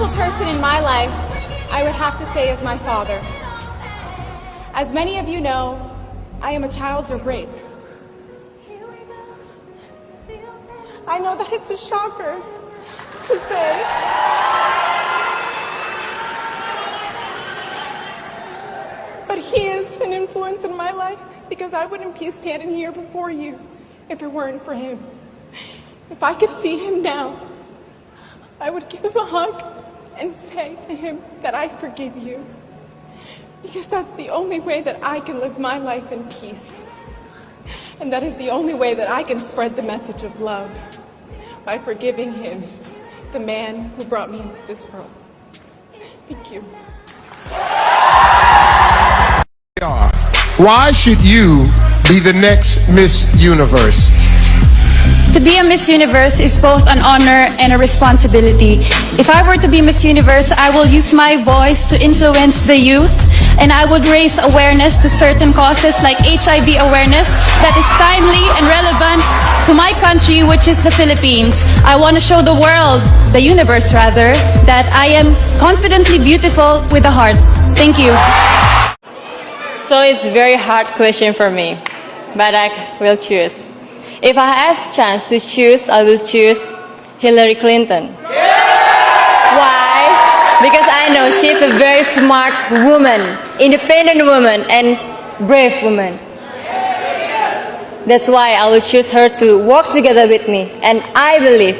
special person in my life, I would have to say, is my father. As many of you know, I am a child of rape. I know that it's a shocker to say. But he is an influence in my life because I wouldn't be standing here before you if it weren't for him. If I could see him now, I would give him a hug and say to him that I forgive you. Because that's the only way that I can live my life in peace. And that is the only way that I can spread the message of love, by forgiving him, the man who brought me into this world. Thank you. Why should you be the next Miss Universe? To be a Miss Universe is both an honor and a responsibility. If I were to be Miss Universe, I will use my voice to influence the youth, and I would raise awareness to certain causes like HIV awareness that is timely and relevant to my country, which is the Philippines. I want to show the world, the universe rather, that I am confidently beautiful with a heart. Thank you. So it's a very hard question for me, but I will choose. If I have a chance to choose, I will choose Hillary Clinton. Why? Because I know she's a very smart woman, independent woman, and brave woman. That's why I will choose her to work together with me. And I believe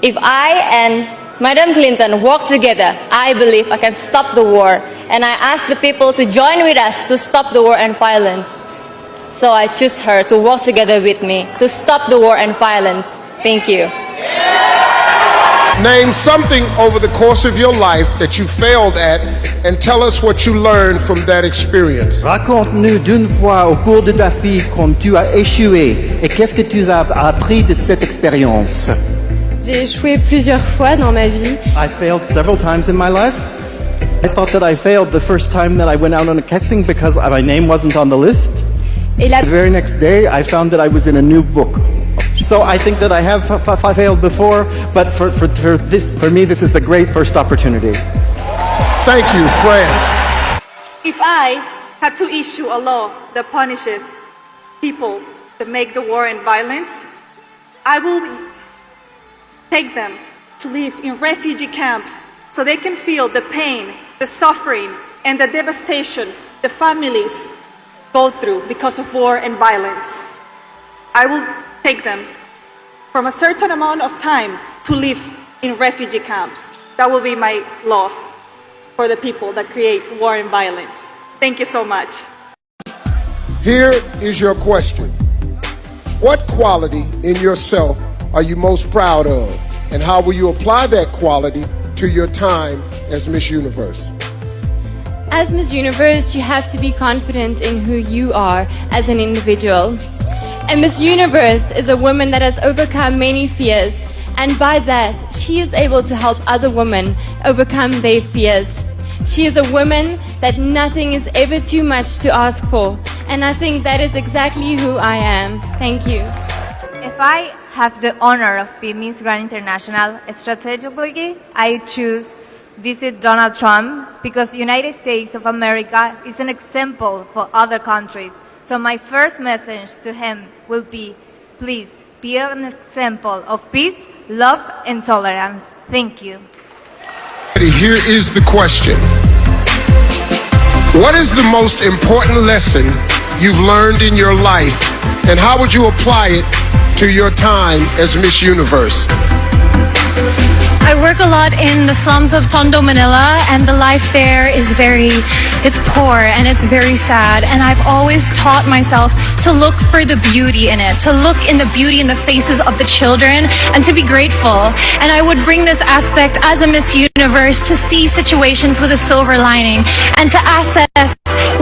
if I and Madam Clinton work together, I believe I can stop the war. And I ask the people to join with us to stop the war and violence. So I choose her to work together with me to stop the war and violence. Thank you. Name something over the course of your life that you failed at and tell us what you learned from that experience. Raconte-nous d'une fois au cours de ta vie quand tu as échoué et qu'est-ce que tu as appris de cette expérience. J'ai échoué plusieurs fois dans ma vie. I failed several times in my life. I thought that I failed the first time that I went out on a casting because my name wasn't on the list. Et The very next day, I found that I was in a new book. So I think that I have failed before, but for me, this is the great first opportunity. Thank you, France. If I had to issue a law that punishes people that make the war and violence, I will take them to live in refugee camps so they can feel the pain, the suffering, and the devastation the families go through because of war and violence. I will take them from a certain amount of time to live in refugee camps. That will be my law for the people that create war and violence. Thank you so much. Here is your question. What quality in yourself are you most proud of? And how will you apply that quality to your time as Miss Universe? As Miss Universe, you have to be confident in who you are as an individual. And Miss Universe is a woman that has overcome many fears, and by that, she is able to help other women overcome their fears. She is a woman that nothing is ever too much to ask for, and I think that is exactly who I am. Thank you. If I have the honor of being Miss Grand International, strategically, I choose visit Donald Trump because the United States of America is an example for other countries. So my first message to him will be, please be an example of peace, love, and tolerance. Thank you. Here is the question. What is the most important lesson you've learned in your life, and how would you apply it to your time as Miss Universe? I work a lot in the slums of Tondo, Manila, and the life there is it's poor and it's very sad. And I've always taught myself to look for the beauty in it, to look in the beauty in the faces of the children, and to be grateful. And I would bring this aspect as a Miss Universe to see situations with a silver lining and to assess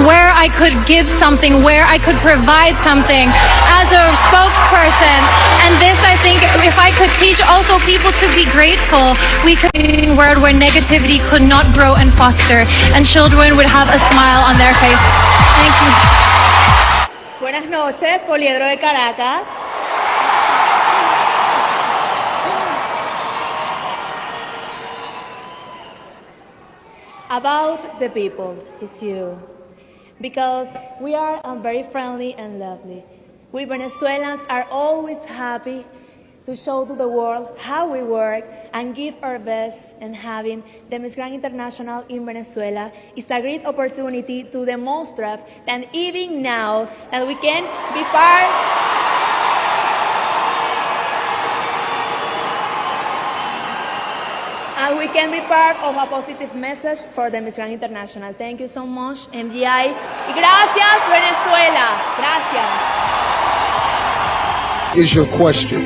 where I could give something, where I could provide something as a spokesperson. And this, I think, if I could teach also people to be grateful, we could be in a world where negativity could not grow and foster, and children would have a smile on their face. Thank you. Buenas noches, Poliedro de Caracas. About the people, it's you. Because we are very friendly and lovely. We Venezuelans are always happy to show to the world how we work and give our best, and having the Miss Grand International in Venezuela is a great opportunity to demonstrate that even now that we can be part of a positive message for the Miss Grand International. Thank you so much, MGI. Y gracias, Venezuela. Gracias. Is your question.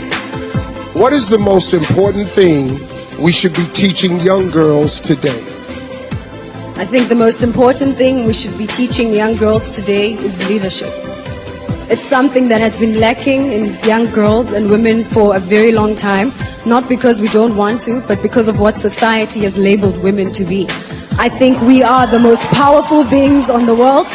What is the most important thing we should be teaching young girls today? I think the most important thing we should be teaching young girls today is leadership. It's something that has been lacking in young girls and women for a very long time, not because we don't want to, but because of what society has labeled women to be. I think we are the most powerful beings on the world,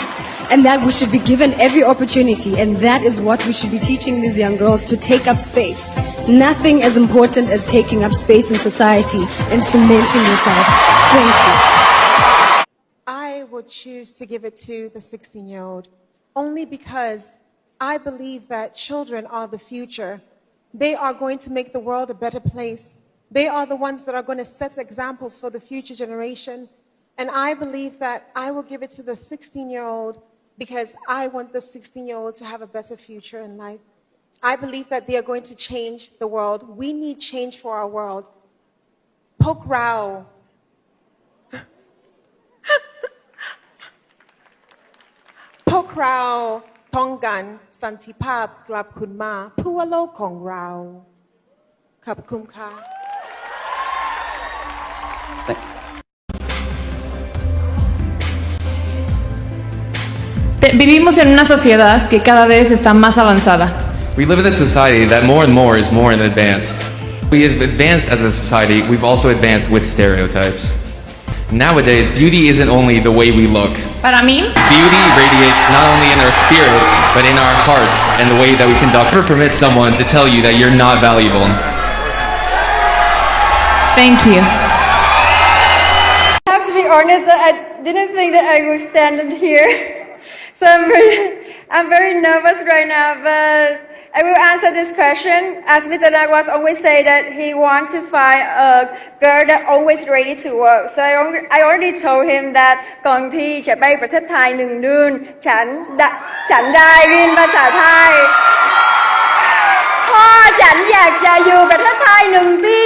and that we should be given every opportunity, and that is what we should be teaching these young girls, to take up space. Nothing as important as taking up space in society and cementing yourself. Thank you. I would choose to give it to the 16-year-old only because I believe that children are the future. They are going to make the world a better place. They are the ones that are going to set examples for the future generation. And I believe that I will give it to the 16-year-old because I want the 16-year-old to have a better future in life. I believe that they are going to change the world. We need change for our world. Pokrao. Pokrao Tongan Santipap Glab Kunma Pualo Kong Rao. Kap Kumka. Vivimos en una sociedad que cada vez está más avanzada. We live in a society that more and more is more advanced. We have advanced as a society, we've also advanced with stereotypes. Nowadays, beauty isn't only the way we look. Para mí, Beauty radiates not only in our spirit, but in our hearts and the way that we conduct. Never permit someone to tell you that you're not valuable. thank you. I have to be honest that I didn't think that I would stand in here. So I'm very nervous right now, but I will answer this question. As Mr. Nagwas always say that he wants to find a girl that always ready to work. So I already told him that ก่อนที่จะไปประเทศไทย1 เดือนฉันได้เรียนภาษาไทยพ่อฉันอยากจะอยู่ประเทศไทย1 ปี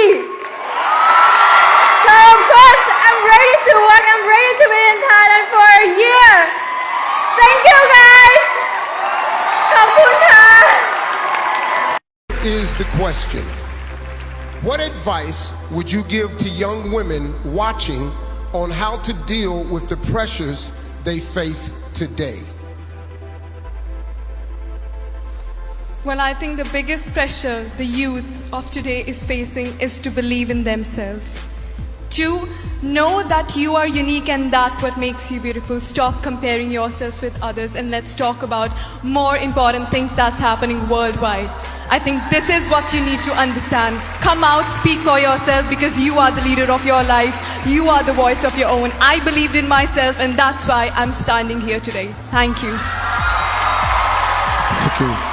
So of course I'm ready to work. I'm ready to be in Thailand for a year. Thank you guys. ขอบคุณค่ะ Is the question. What advice would you give to young women watching on how to deal with the pressures they face today? Well, I think the biggest pressure the youth of today is facing is to believe in themselves. To know that you are unique and that what makes you beautiful. Stop comparing yourselves with others and let's talk about more important things that's happening worldwide. I think this is what you need to understand. Come out, speak for yourself because you are the leader of your life. You are the voice of your own. I believed in myself and that's why I'm standing here today. Thank you. Okay.